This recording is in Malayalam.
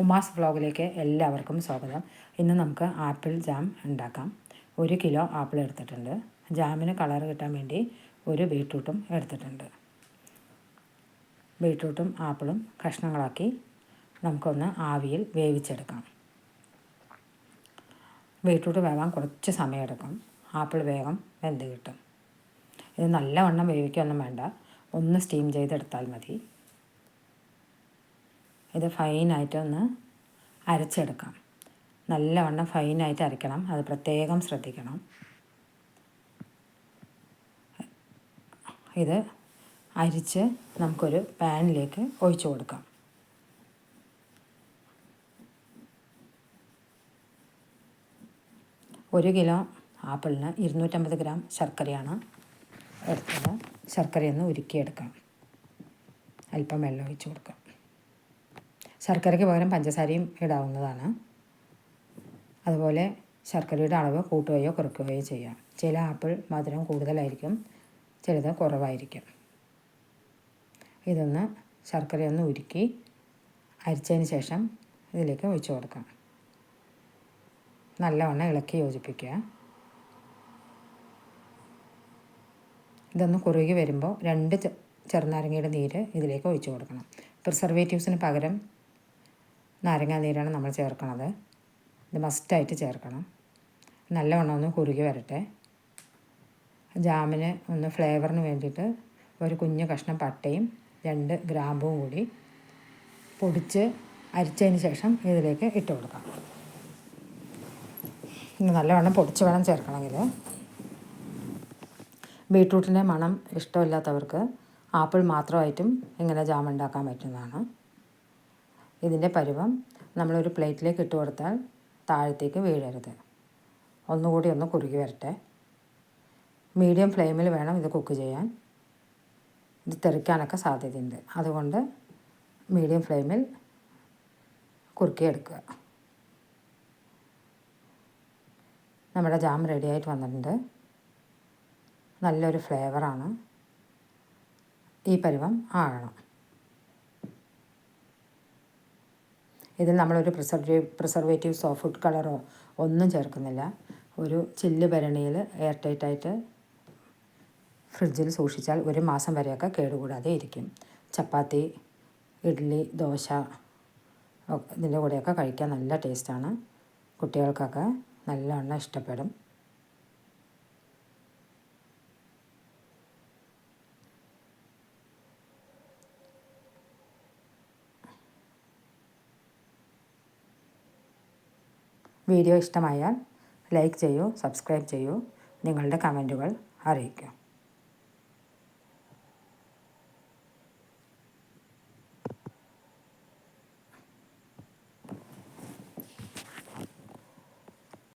ഉമാസ് വ്ളോഗിലേക്ക് എല്ലാവർക്കും സ്വാഗതം. ഇന്ന് നമുക്ക് ആപ്പിൾ ജാം ഉണ്ടാക്കാം. 1 കിലോ ആപ്പിൾ എടുത്തിട്ടുണ്ട്. ജാമിന് കളർ കിട്ടാൻ വേണ്ടി ഒരു ബീട്രൂട്ടും എടുത്തിട്ടുണ്ട്. ബീട്രൂട്ടും ആപ്പിളും കഷ്ണങ്ങളാക്കി നമുക്കൊന്ന് ആവിയിൽ വേവിച്ചെടുക്കാം. ബീട്രൂട്ട് വേവാൻ കുറച്ച് സമയമെടുക്കും. ആപ്പിൾ വേഗം വെന്ത് കിട്ടും. ഇത് നല്ലവണ്ണം വേവിക്കൊന്നും വേണ്ട, ഒന്ന് സ്റ്റീം ചെയ്തെടുത്താൽ മതി. ഇത് ഫൈനായിട്ട് ഒന്ന് അരച്ചെടുക്കാം. നല്ലവണ്ണം ഫൈനായിട്ട് അരയ്ക്കണം, അത് പ്രത്യേകം ശ്രദ്ധിക്കണം. ഇത് അരിച്ച് നമുക്കൊരു പാനിലേക്ക് ഒഴിച്ചു കൊടുക്കാം. ഒരു കിലോ ആപ്പിളിന് 250 ഗ്രാം ശർക്കരയാണ് എടുത്തത്. ശർക്കരയൊന്ന് ഉരുക്കിയെടുക്കാം. അല്പം വെള്ളം ഒഴിച്ച് കൊടുക്കാം. ശർക്കരയ്ക്ക് പകരം പഞ്ചസാരയും ഇടാവുന്നതാണ്. അതുപോലെ ശർക്കരയുടെ അളവ് കൂട്ടുകയോ കുറയ്ക്കുകയോ ചെയ്യാം. ചില ആപ്പിൾ മധുരം കൂടുതലായിരിക്കും, ചിലത് കുറവായിരിക്കും. ഇതൊന്ന് ശർക്കരയൊന്ന് ഉരുക്കി അരിച്ചതിന് ശേഷം ഇതിലേക്ക് ഒഴിച്ചു കൊടുക്കാം. നല്ലവണ്ണം ഇളക്കി യോജിപ്പിക്കുക. ഇതൊന്ന് കുറുകി വരുമ്പോൾ 2 ചെറുനാരങ്ങയുടെ നീര് ഇതിലേക്ക് ഒഴിച്ചു കൊടുക്കണം. പ്രിസർവേറ്റീവ്സിന് പകരം നാരങ്ങാ നീരാണ് നമ്മൾ ചേർക്കുന്നത്. ഇത് മസ്റ്റായിട്ട് ചേർക്കണം. നല്ലവണ്ണം ഒന്ന് കുറുകി വരട്ടെ. ജാമിന് ഒന്ന് ഫ്ലേവറിന് വേണ്ടിയിട്ട് ഒരു കുഞ്ഞ് കഷ്ണം പട്ടയും 2 ഗ്രാമ്പും കൂടി പൊടിച്ച് അരിച്ചതിന് ശേഷം ഇതിലേക്ക് ഇട്ട് കൊടുക്കാം. നല്ലവണ്ണം പൊടിച്ച് വേണം ചേർക്കണമെങ്കിൽ. ബീട്രൂട്ടിൻ്റെ മണം ഇഷ്ടമില്ലാത്തവർക്ക് ആപ്പിൾ മാത്രമായിട്ടും ഇങ്ങനെ ജാം ഉണ്ടാക്കാൻ പറ്റുന്നതാണ്. ഇതിൻ്റെ പരുവം നമ്മളൊരു പ്ലേറ്റിലേക്ക് ഇട്ട് കൊടുത്താൽ താഴത്തേക്ക് വീഴരുത്. ഒന്നുകൂടി ഒന്ന് കുറുകി വരട്ടെ. മീഡിയം ഫ്ലെയിമിൽ വേണം ഇത് കുക്ക് ചെയ്യാൻ. ഇത് തെറിക്കാനൊക്കെ സാധ്യതയുണ്ട്. അതുകൊണ്ട് മീഡിയം ഫ്ലെയിമിൽ കുറുക്കിയെടുക്കുക. നമ്മുടെ ജാം റെഡിയായിട്ട് വന്നിട്ടുണ്ട്. നല്ലൊരു ഫ്ലേവറാണ്. ഈ പരുവം ആകണം. ഇതിൽ നമ്മളൊരു പ്രിസർവേറ്റീവ്സോ ഫുഡ് കളറോ ഒന്നും ചേർക്കുന്നില്ല. ഒരു ചില്ല് ഭരണിയിൽ എയർ ടൈറ്റായിട്ട് ഫ്രിഡ്ജിൽ സൂക്ഷിച്ചാൽ 1 മാസം വരെയൊക്കെ കേടുകൂടാതെ ഇരിക്കും. ചപ്പാത്തി, ഇഡ്ഡലി, ദോശ ഇതിൻ്റെ കൂടെയൊക്കെ കഴിക്കാൻ നല്ല ടേസ്റ്റാണ്. കുട്ടികൾക്കൊക്കെ നല്ലവണ്ണം ഇഷ്ടപ്പെടും. വീഡിയോ ഇഷ്ടമായാൽ ലൈക്ക് ചെയ്യൂ, സബ്സ്ക്രൈബ് ചെയ്യൂ, നിങ്ങളുടെ കമൻറ്റുകൾ അറിയിക്കൂ.